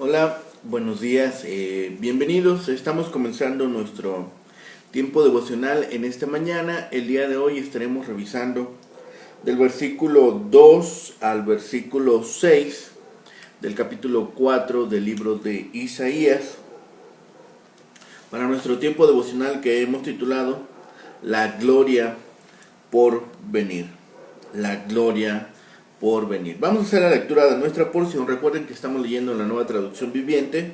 Hola, buenos días, bienvenidos. Estamos comenzando nuestro tiempo devocional en esta mañana. El día de hoy estaremos revisando del versículo 2 al versículo 6 del capítulo 4 del libro de Isaías. Para nuestro tiempo devocional que hemos titulado La gloria por venir. La gloria por venir. Vamos a hacer la lectura de nuestra porción. Recuerden que estamos leyendo la Nueva Traducción Viviente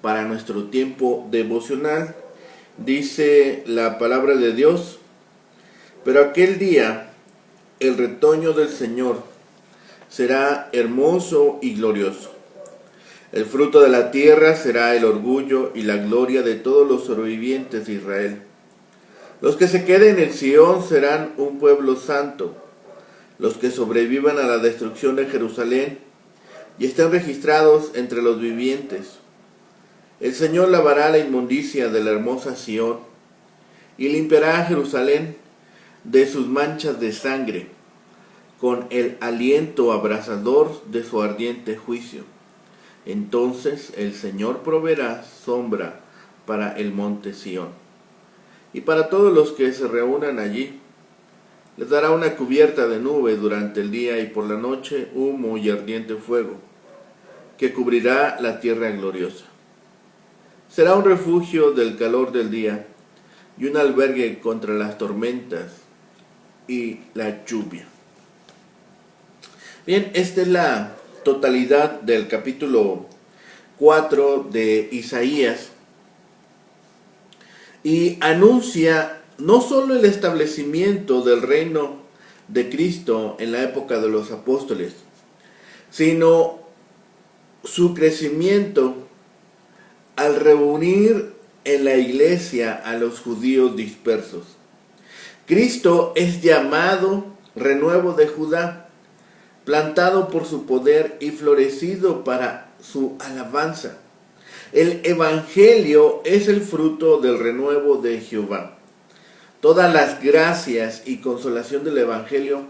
para nuestro tiempo devocional. Dice la palabra de Dios: pero aquel día el retoño del Señor será hermoso y glorioso. El fruto de la tierra será el orgullo y la gloria de todos los sobrevivientes de Israel. Los que se queden en Sión serán un pueblo santo. Los que sobrevivan a la destrucción de Jerusalén y estén registrados entre los vivientes. El Señor lavará la inmundicia de la hermosa Sión y limpiará a Jerusalén de sus manchas de sangre, con el aliento abrasador de su ardiente juicio. Entonces el Señor proveerá sombra para el monte Sión, y para todos los que se reúnan allí. Les dará una cubierta de nube durante el día y por la noche humo y ardiente fuego, que cubrirá la tierra gloriosa. Será un refugio del calor del día y un albergue contra las tormentas y la lluvia. Bien, esta es la totalidad del capítulo 4 de Isaías, y anuncia no solo el establecimiento del reino de Cristo en la época de los apóstoles, sino su crecimiento al reunir en la iglesia a los judíos dispersos. Cristo es llamado renuevo de Judá, plantado por su poder y florecido para su alabanza. El evangelio es el fruto del renuevo de Jehová. Todas las gracias y consolación del evangelio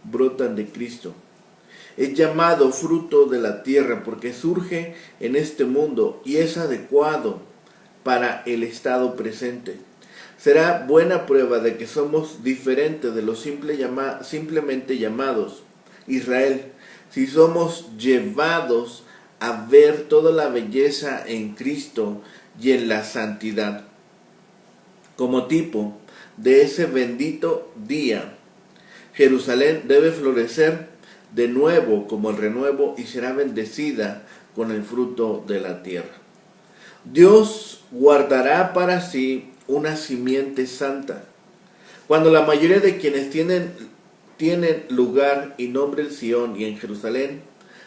brotan de Cristo. Es llamado fruto de la tierra porque surge en este mundo y es adecuado para el estado presente. Será buena prueba de que somos diferentes de los simplemente llamados Israel, si somos llevados a ver toda la belleza en Cristo y en la santidad. Como tipo de ese bendito día, Jerusalén debe florecer de nuevo como el renuevo y será bendecida con el fruto de la tierra. Dios guardará para sí una simiente santa. Cuando la mayoría de quienes tienen lugar y nombre en Sión y en Jerusalén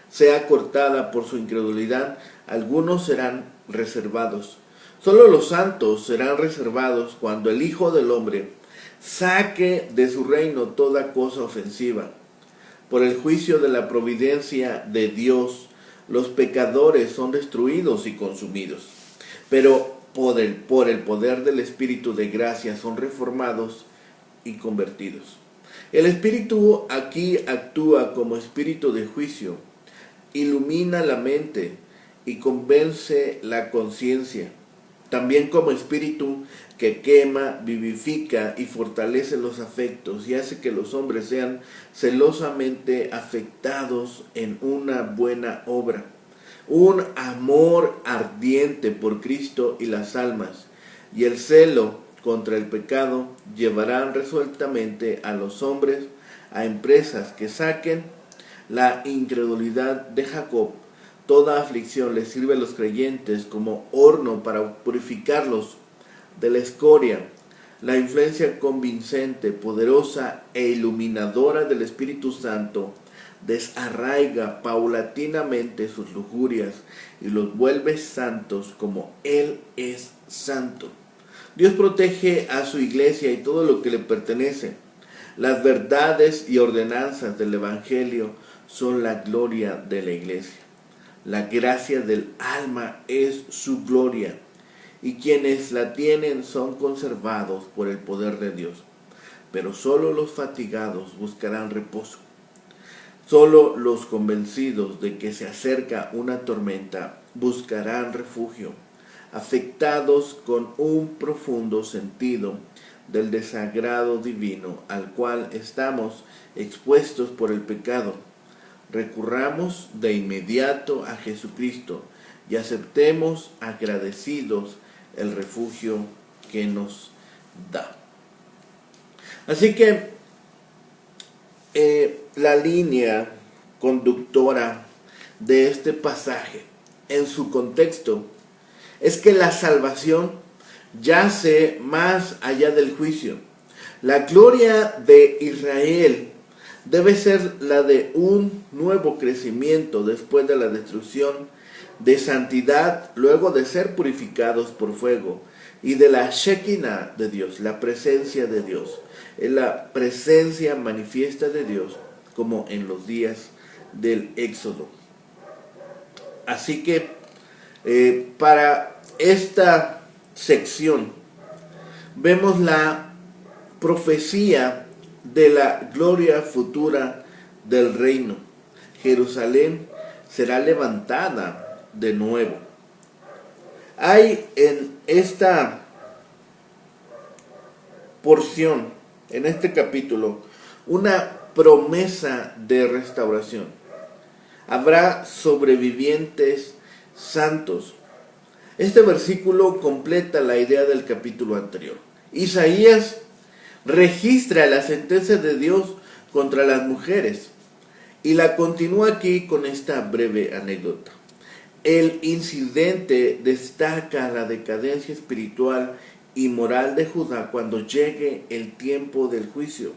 sea cortada por su incredulidad, algunos serán reservados. Solo los santos serán reservados cuando el Hijo del Hombre saque de su reino toda cosa ofensiva. Por el juicio de la providencia de Dios, los pecadores son destruidos y consumidos, pero por el poder del Espíritu de gracia son reformados y convertidos. El Espíritu aquí actúa como espíritu de juicio, ilumina la mente y convence la conciencia. También como espíritu que quema, vivifica y fortalece los afectos y hace que los hombres sean celosamente afectados en una buena obra. Un amor ardiente por Cristo y las almas, y el celo contra el pecado llevarán resueltamente a los hombres a empresas que saquen la incredulidad de Jacob. Toda aflicción les sirve a los creyentes como horno para purificarlos de la escoria. La influencia convincente, poderosa e iluminadora del Espíritu Santo desarraiga paulatinamente sus lujurias y los vuelve santos como Él es santo. Dios protege a su iglesia y todo lo que le pertenece. Las verdades y ordenanzas del Evangelio son la gloria de la iglesia. La gracia del alma es su gloria, y quienes la tienen son conservados por el poder de Dios. Pero solo los fatigados buscarán reposo. Solo los convencidos de que se acerca una tormenta buscarán refugio, afectados con un profundo sentido del desagrado divino al cual estamos expuestos por el pecado. Recurramos de inmediato a Jesucristo y aceptemos agradecidos el refugio que nos da. Así que la línea conductora de este pasaje en su contexto es que la salvación yace más allá del juicio. La gloria de Israel debe ser la de un nuevo crecimiento después de la destrucción, de santidad luego de ser purificados por fuego, y de la Shekinah de Dios, la presencia de Dios, la presencia manifiesta de Dios, como en los días del Éxodo. Así que para esta sección vemos la profecía de la gloria futura del reino. Jerusalén será levantada de nuevo. Hay en esta porción, en este capítulo, una promesa de restauración. Habrá sobrevivientes santos. Este versículo completa la idea del capítulo anterior. Isaías registra la sentencia de Dios contra las mujeres y la continúa aquí con esta breve anécdota. El incidente destaca la decadencia espiritual y moral de Judá cuando llegue el tiempo del juicio.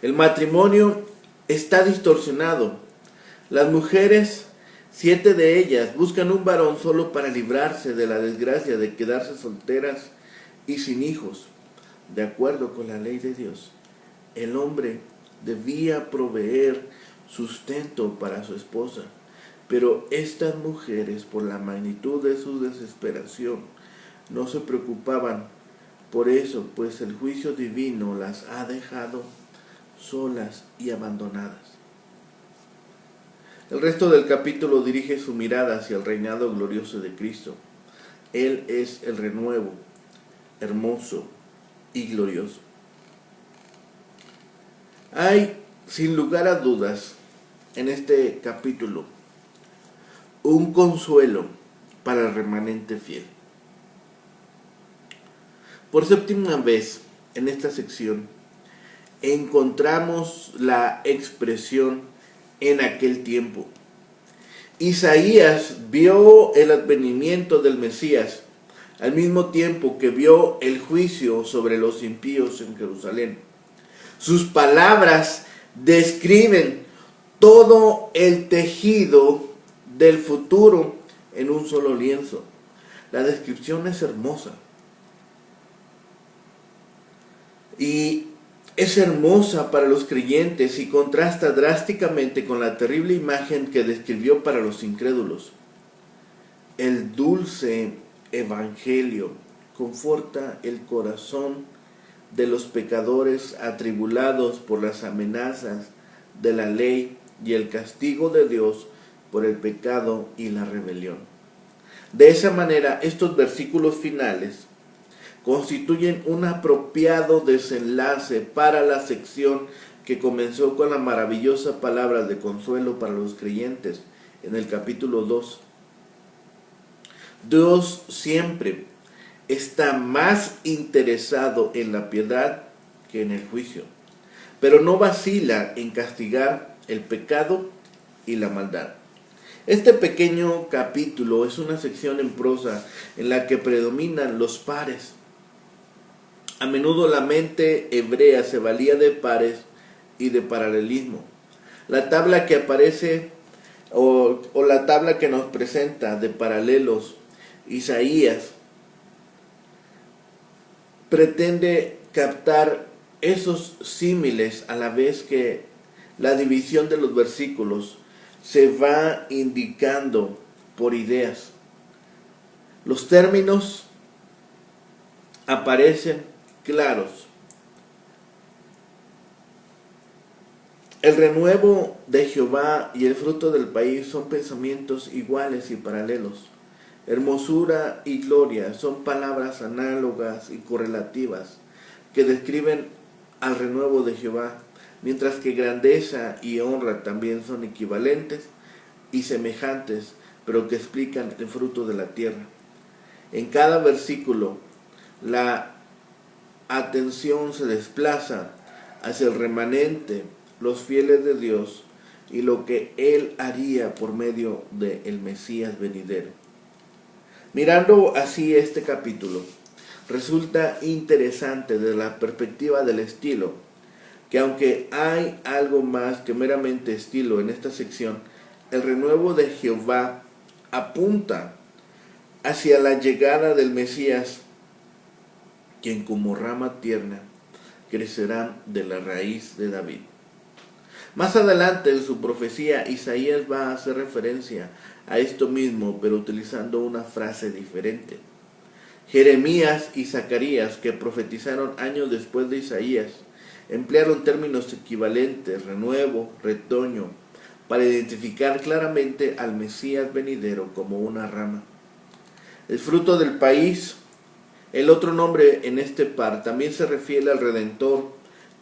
El matrimonio está distorsionado. Las mujeres, 7 de ellas, buscan un varón solo para librarse de la desgracia de quedarse solteras y sin hijos. De acuerdo con la ley de Dios, el hombre debía proveer sustento para su esposa. Pero estas mujeres, por la magnitud de su desesperación, no se preocupaban por eso, pues el juicio divino las ha dejado solas y abandonadas. El resto del capítulo dirige su mirada hacia el reinado glorioso de Cristo. Él es el renuevo, hermoso y glorioso. Hay, sin lugar a dudas, en este capítulo, un consuelo para el remanente fiel. Por séptima vez en esta sección encontramos la expresión en aquel tiempo. Isaías vio el advenimiento del Mesías al mismo tiempo que vio el juicio sobre los impíos en Jerusalén. Sus palabras describen todo el tejido del futuro en un solo lienzo. La descripción es hermosa. Y es hermosa para los creyentes y contrasta drásticamente con la terrible imagen que describió para los incrédulos. El dulce evangelio conforta el corazón de los pecadores atribulados por las amenazas de la ley y el castigo de Dios por el pecado y la rebelión. De esa manera, estos versículos finales constituyen un apropiado desenlace para la sección que comenzó con la maravillosa palabra de consuelo para los creyentes en el capítulo 2. Dios siempre está más interesado en la piedad que en el juicio, pero no vacila en castigar el pecado y la maldad. Este pequeño capítulo es una sección en prosa en la que predominan los pares. A menudo la mente hebrea se valía de pares y de paralelismo. La tabla que aparece o la tabla que nos presenta de paralelos, Isaías, pretende captar esos símiles a la vez que la división de los versículos se va indicando por ideas. Los términos aparecen claros. El renuevo de Jehová y el fruto del país son pensamientos iguales y paralelos. Hermosura y gloria son palabras análogas y correlativas que describen al renuevo de Jehová, mientras que grandeza y honra también son equivalentes y semejantes, pero que explican el fruto de la tierra. En cada versículo, la atención se desplaza hacia el remanente, los fieles de Dios, y lo que Él haría por medio del Mesías venidero. Mirando así este capítulo, resulta interesante desde la perspectiva del estilo, que aunque hay algo más que meramente estilo en esta sección, el renuevo de Jehová apunta hacia la llegada del Mesías, quien como rama tierna crecerá de la raíz de David. Más adelante en su profecía, Isaías va a hacer referencia a esto mismo, pero utilizando una frase diferente. Jeremías y Zacarías, que profetizaron años después de Isaías, emplearon términos equivalentes, renuevo, retoño, para identificar claramente al Mesías venidero como una rama. El fruto del país, el otro nombre en este par, también se refiere al Redentor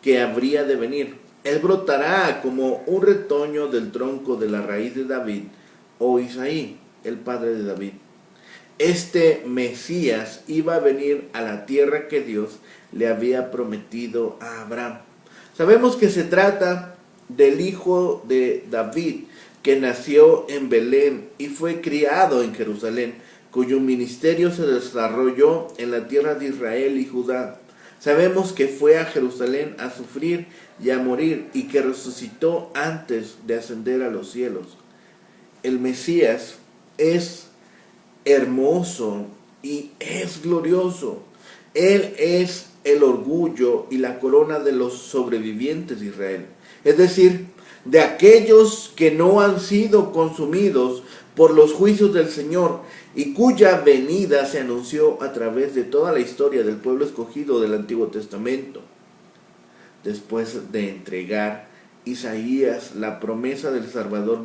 que habría de venir. Él brotará como un retoño del tronco de la raíz de David, o Isaí, el padre de David. Este Mesías iba a venir a la tierra que Dios le había prometido a Abraham. Sabemos que se trata del hijo de David, que nació en Belén y fue criado en Jerusalén, cuyo ministerio se desarrolló en la tierra de Israel y Judá. Sabemos que fue a Jerusalén a sufrir y a morir, y que resucitó antes de ascender a los cielos. El Mesías es hermoso y es glorioso. Él es el orgullo y la corona de los sobrevivientes de Israel, es decir, de aquellos que no han sido consumidos por los juicios del Señor y cuya venida se anunció a través de toda la historia del pueblo escogido del Antiguo Testamento. Después de entregar Isaías la promesa del Salvador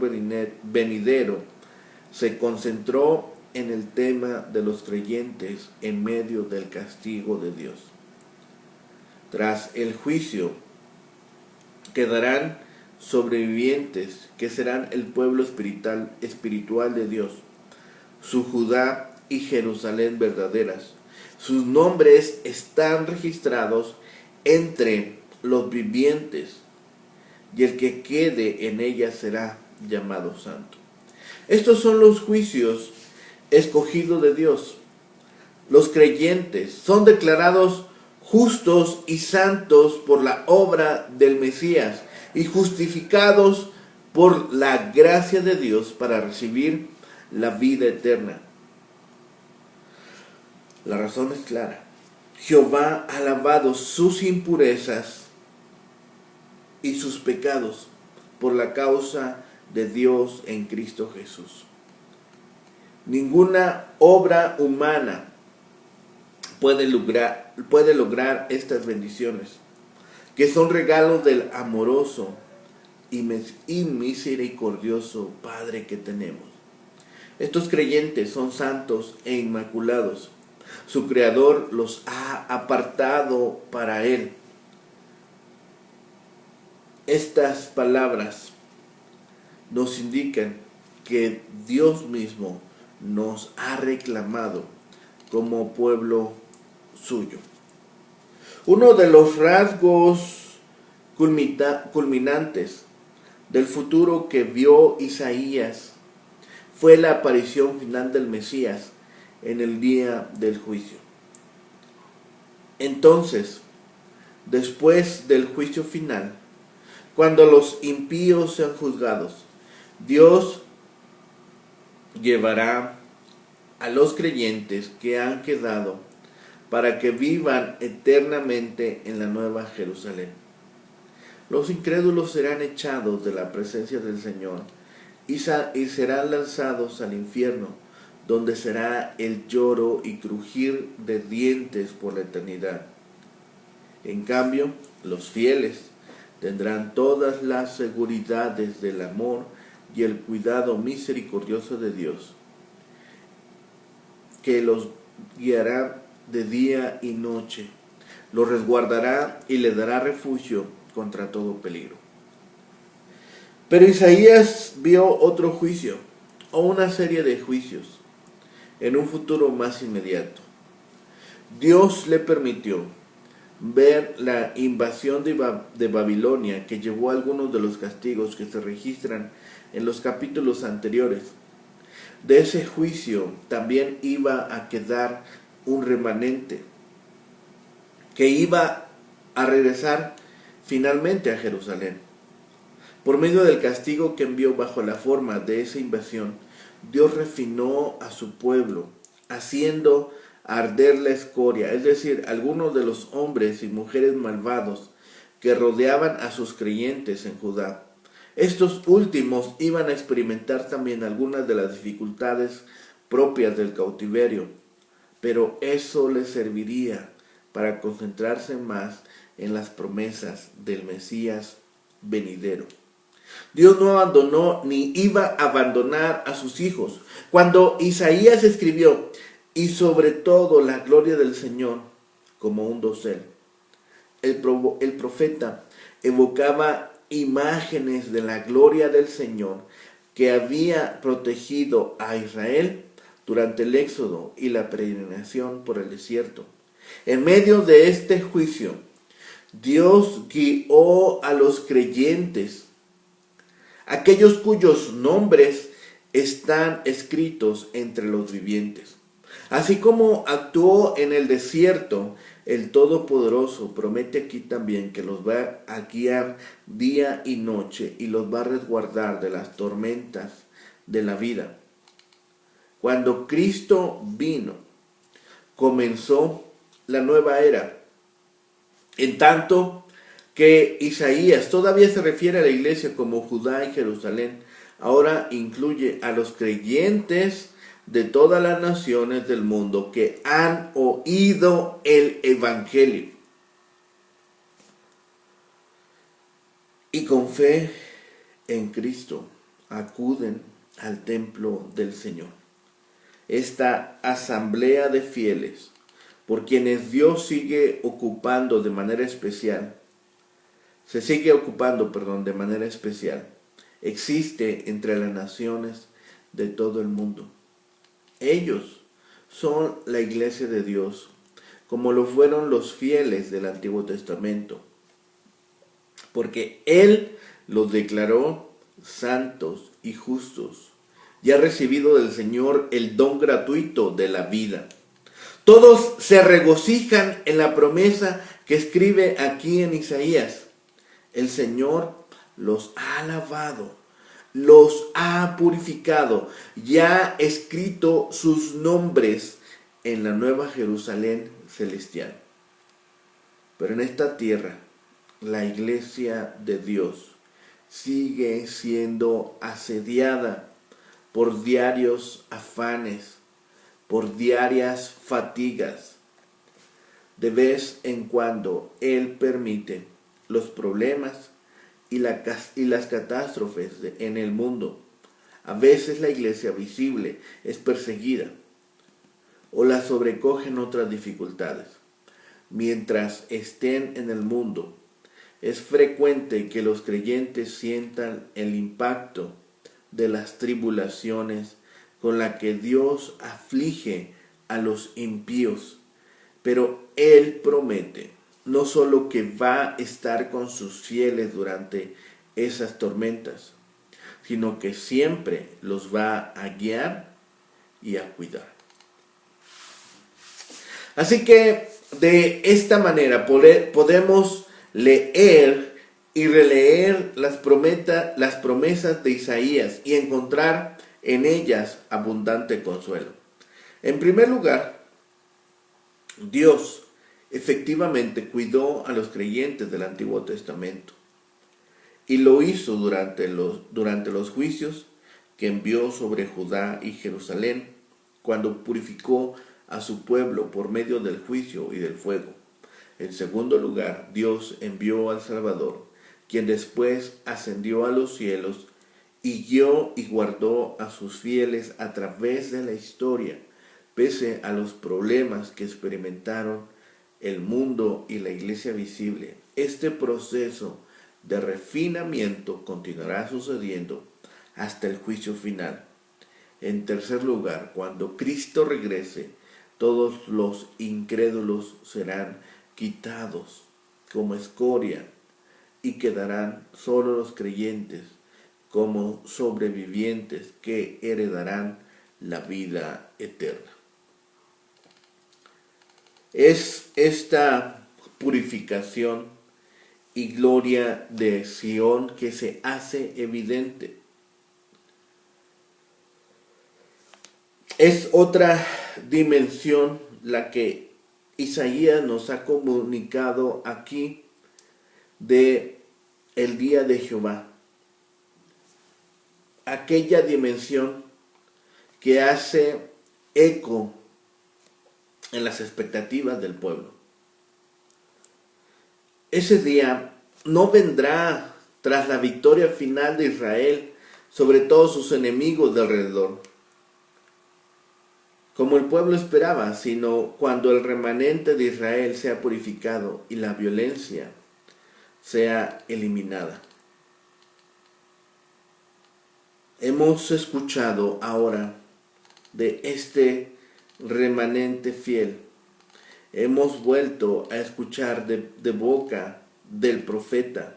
venidero, se concentró en el tema de los creyentes en medio del castigo de Dios. Tras el juicio quedarán sobrevivientes que serán el pueblo espiritual de Dios, su Judá y Jerusalén verdaderas. Sus nombres están registrados entre los vivientes, y el que quede en ella será llamado santo. Estos son los juicios escogidos de Dios. Los creyentes son declarados justos y santos por la obra del Mesías y justificados por la gracia de Dios para recibir la vida eterna. La razón es clara. Jehová ha lavado sus impurezas y sus pecados por la causa de Dios en Cristo Jesús. Ninguna obra humana puede lograr estas bendiciones, que son regalos del amoroso y misericordioso Padre que tenemos. Estos creyentes son santos e inmaculados. Su Creador los ha apartado para Él. Estas palabras nos indican que Dios mismo nos ha reclamado como pueblo suyo. Uno de los rasgos culminantes del futuro que vio Isaías fue la aparición final del Mesías en el día del juicio. Entonces, después del juicio final, cuando los impíos sean juzgados, Dios llevará a los creyentes que han quedado para que vivan eternamente en la nueva Jerusalén. Los incrédulos serán echados de la presencia del Señor y serán lanzados al infierno, donde será el lloro y crujir de dientes por la eternidad. En cambio, los fieles tendrán todas las seguridades del amor y el cuidado misericordioso de Dios, que los guiará de día y noche, los resguardará y les dará refugio contra todo peligro. Pero Isaías vio otro juicio, o una serie de juicios, en un futuro más inmediato. Dios le permitió ver la invasión de Babilonia, que llevó a algunos de los castigos que se registran en los capítulos anteriores. De ese juicio también iba a quedar un remanente que iba a regresar finalmente a Jerusalén. Por medio del castigo que envió bajo la forma de esa invasión, Dios refinó a su pueblo, haciendo arder la escoria, es decir, algunos de los hombres y mujeres malvados que rodeaban a sus creyentes en Judá. Estos últimos iban a experimentar también algunas de las dificultades propias del cautiverio, pero eso les serviría para concentrarse más en las promesas del Mesías venidero. Dios no abandonó ni iba a abandonar a sus hijos. Cuando Isaías escribió, y sobre todo la gloria del Señor como un dosel, el profeta evocaba imágenes de la gloria del Señor que había protegido a Israel durante el éxodo y la peregrinación por el desierto. En medio de este juicio, Dios guió a los creyentes, aquellos cuyos nombres están escritos entre los vivientes. Así como actuó en el desierto, el Todopoderoso promete aquí también que los va a guiar día y noche y los va a resguardar de las tormentas de la vida. Cuando Cristo vino, comenzó la nueva era. En tanto que Isaías todavía se refiere a la iglesia como Judá y Jerusalén, ahora incluye a los creyentes de todas las naciones del mundo que han oído el Evangelio y con fe en Cristo acuden al templo del Señor. Esta asamblea de fieles, por quienes Dios sigue ocupando de manera especial, de manera especial, existe entre las naciones de todo el mundo. Ellos son la iglesia de Dios, como lo fueron los fieles del Antiguo Testamento, porque Él los declaró santos y justos y ha recibido del Señor el don gratuito de la vida. Todos se regocijan en la promesa que escribe aquí en Isaías. El Señor los ha lavado, los ha purificado, ya ha escrito sus nombres en la nueva Jerusalén celestial. Pero en esta tierra, la iglesia de Dios sigue siendo asediada por diarios afanes, por diarias fatigas. De vez en cuando Él permite los problemas y las catástrofes en el mundo. A veces la iglesia visible es perseguida o la sobrecogen otras dificultades. Mientras estén en el mundo, es frecuente que los creyentes sientan el impacto de las tribulaciones con la que Dios aflige a los impíos. Pero Él promete no solo que va a estar con sus fieles durante esas tormentas, sino que siempre los va a guiar y a cuidar. Así que de esta manera podemos leer y releer las promesas de Isaías y encontrar en ellas abundante consuelo. En primer lugar, Dios efectivamente cuidó a los creyentes del Antiguo Testamento y lo hizo durante los juicios que envió sobre Judá y Jerusalén cuando purificó a su pueblo por medio del juicio y del fuego. En segundo lugar, Dios envió al Salvador, quien después ascendió a los cielos y guió y guardó a sus fieles a través de la historia, pese a los problemas que experimentaron el mundo y la iglesia visible. Este proceso de refinamiento continuará sucediendo hasta el juicio final. En tercer lugar, cuando Cristo regrese, todos los incrédulos serán quitados como escoria y quedarán solo los creyentes como sobrevivientes que heredarán la vida eterna. Es esta purificación y gloria de Sión que se hace evidente. Es otra dimensión la que Isaías nos ha comunicado aquí de el día de Jehová. Aquella dimensión que hace eco en las expectativas del pueblo. Ese día no vendrá tras la victoria final de Israel sobre todos sus enemigos de alrededor, como el pueblo esperaba, sino cuando el remanente de Israel sea purificado y la violencia sea eliminada. Hemos escuchado ahora de este remanente fiel. Hemos vuelto a escuchar de boca del profeta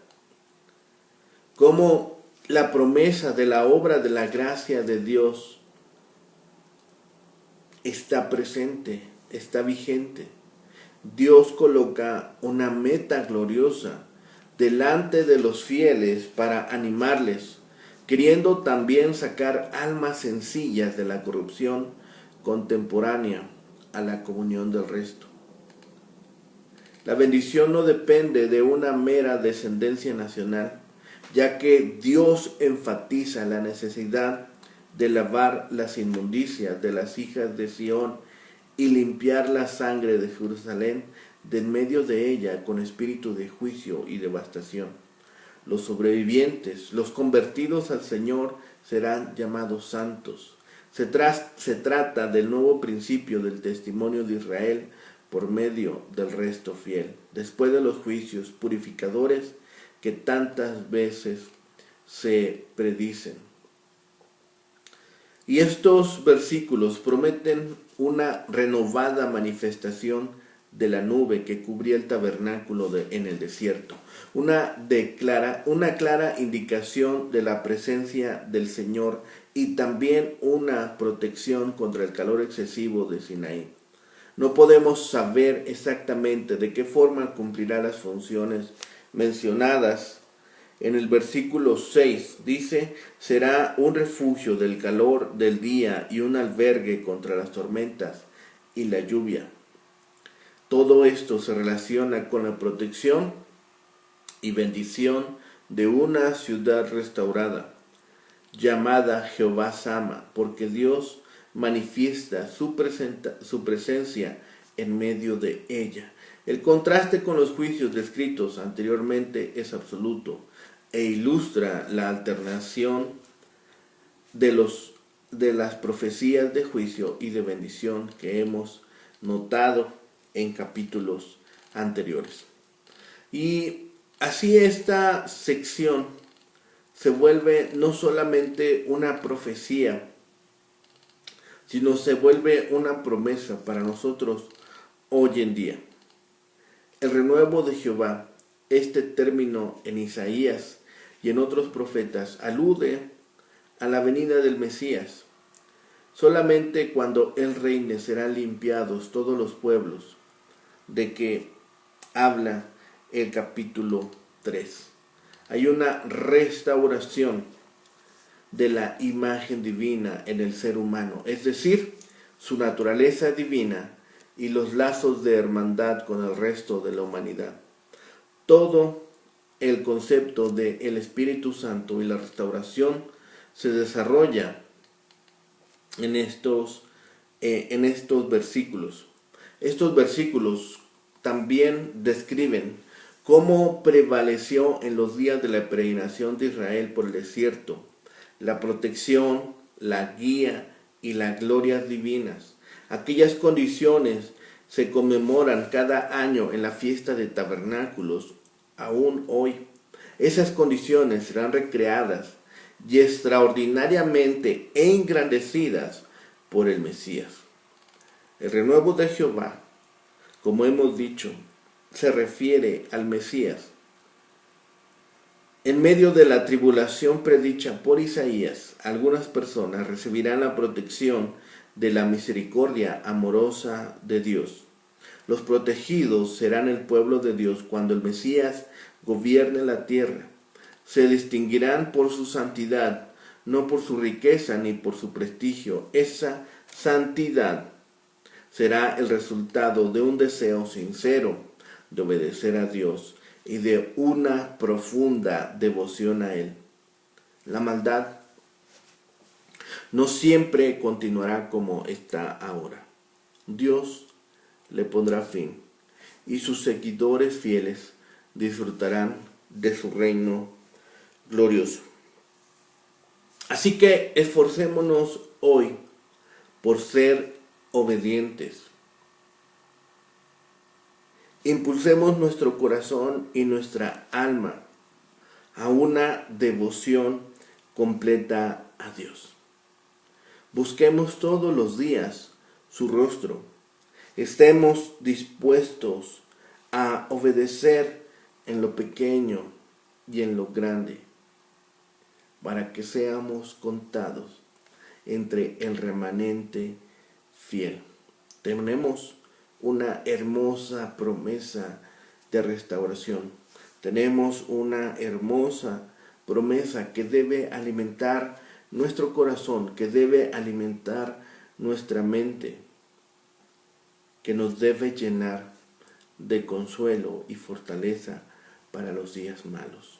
cómo la promesa de la obra de la gracia de Dios está presente, está vigente. Dios coloca una meta gloriosa delante de los fieles para animarles, queriendo también sacar almas sencillas de la corrupción contemporánea a la comunión del resto. La bendición no depende de una mera descendencia nacional, ya que Dios enfatiza la necesidad de lavar las inmundicias de las hijas de Sión y limpiar la sangre de Jerusalén de en medio de ella con espíritu de juicio y devastación. Los sobrevivientes, los convertidos al Señor, serán llamados santos. Se trata del nuevo principio del testimonio de Israel por medio del resto fiel, después de los juicios purificadores que tantas veces se predicen. Y estos versículos prometen una renovada manifestación de la nube que cubría el tabernáculo en el desierto, una clara indicación de la presencia del Señor y también una protección contra el calor excesivo de Sinaí. No podemos saber exactamente de qué forma cumplirá las funciones mencionadas. En el versículo 6 dice, será un refugio del calor del día y un albergue contra las tormentas y la lluvia. Todo esto se relaciona con la protección y bendición de una ciudad restaurada, llamada Jehová Sama, porque Dios manifiesta su presencia en medio de ella. El contraste con los juicios descritos anteriormente es absoluto e ilustra la alternación de las profecías de juicio y de bendición que hemos notado en capítulos anteriores. Y así esta sección se vuelve no solamente una profecía, sino se vuelve una promesa para nosotros hoy en día. El renuevo de Jehová, este término en Isaías y en otros profetas, alude a la venida del Mesías. Solamente cuando Él reine serán limpiados todos los pueblos, de que habla el capítulo 3. Hay una restauración de la imagen divina en el ser humano, es decir, su naturaleza divina y los lazos de hermandad con el resto de la humanidad. Todo el concepto del Espíritu Santo y la restauración se desarrolla en estos versículos. Estos versículos también describen cómo prevaleció en los días de la peregrinación de Israel por el desierto la protección, la guía y las glorias divinas. Aquellas condiciones se conmemoran cada año en la fiesta de tabernáculos, aún hoy. Esas condiciones serán recreadas y extraordinariamente engrandecidas por el Mesías. El renuevo de Jehová, como hemos dicho, se refiere al Mesías. En medio de la tribulación predicha por Isaías, algunas personas recibirán la protección de la misericordia amorosa de Dios. Los protegidos serán el pueblo de Dios cuando el Mesías gobierne la tierra. Se distinguirán por su santidad, no por su riqueza ni por su prestigio. Esa santidad será el resultado de un deseo sincero de obedecer a Dios y de una profunda devoción a Él. La maldad no siempre continuará como está ahora. Dios le pondrá fin y sus seguidores fieles disfrutarán de su reino glorioso. Así que esforcémonos hoy por ser obedientes. Impulsemos nuestro corazón y nuestra alma a una devoción completa a Dios. Busquemos todos los días su rostro. Estemos dispuestos a obedecer en lo pequeño y en lo grande, para que seamos contados entre el remanente fiel. Tenemos una hermosa promesa de restauración. Tenemos una hermosa promesa que debe alimentar nuestro corazón, que debe alimentar nuestra mente, que nos debe llenar de consuelo y fortaleza para los días malos.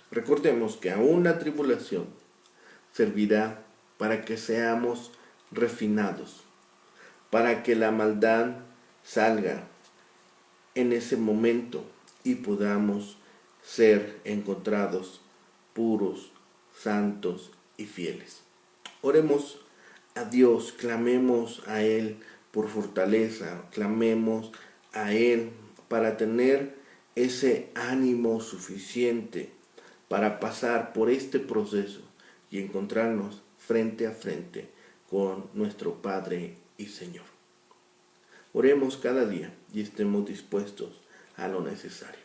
Recordemos que aún la tribulación servirá para que seamos refinados, para que la maldad salga en ese momento y podamos ser encontrados puros, santos y fieles. Oremos a Dios, clamemos a Él por fortaleza, clamemos a Él para tener ese ánimo suficiente para pasar por este proceso y encontrarnos frente a frente con nuestro Padre y Señor. Oremos cada día y estemos dispuestos a lo necesario.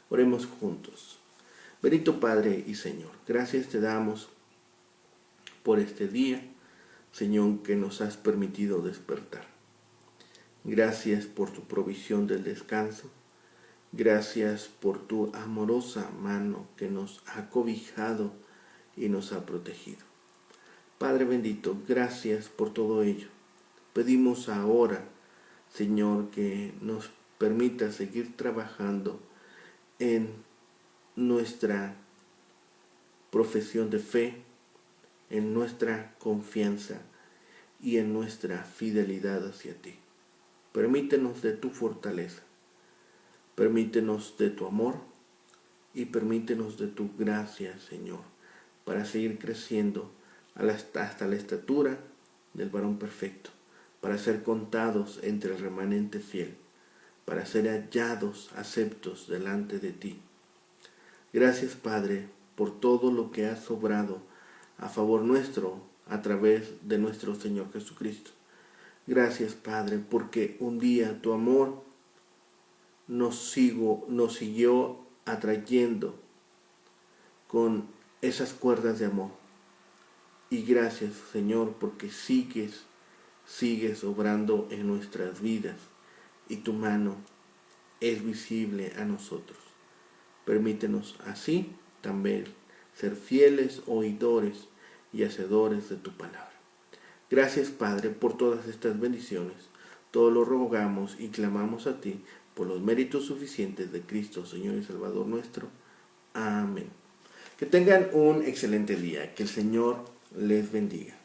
Oremos juntos. Bendito Padre y Señor, gracias te damos por este día, Señor, que nos has permitido despertar. Gracias por tu provisión del descanso. Gracias por tu amorosa mano que nos ha cobijado y nos ha protegido. Padre bendito, gracias por todo ello. Pedimos ahora, Señor, que nos permita seguir trabajando en nuestra profesión de fe, en nuestra confianza y en nuestra fidelidad hacia ti. Permítenos de tu fortaleza, permítenos de tu amor y permítenos de tu gracia, Señor, para seguir creciendo hasta la estatura del varón perfecto, para ser contados entre el remanente fiel, para ser hallados aceptos delante de ti. Gracias, Padre, por todo lo que has obrado a favor nuestro a través de nuestro Señor Jesucristo. Gracias, Padre, porque un día tu amor nos siguió atrayendo con esas cuerdas de amor. Y gracias, Señor, porque sigues obrando en nuestras vidas y tu mano es visible a nosotros. Permítenos así también ser fieles oidores y hacedores de tu palabra. Gracias, Padre, por todas estas bendiciones. Todo lo rogamos y clamamos a ti por los méritos suficientes de Cristo, Señor y Salvador nuestro. Amén. Que tengan un excelente día. Que el Señor les bendiga.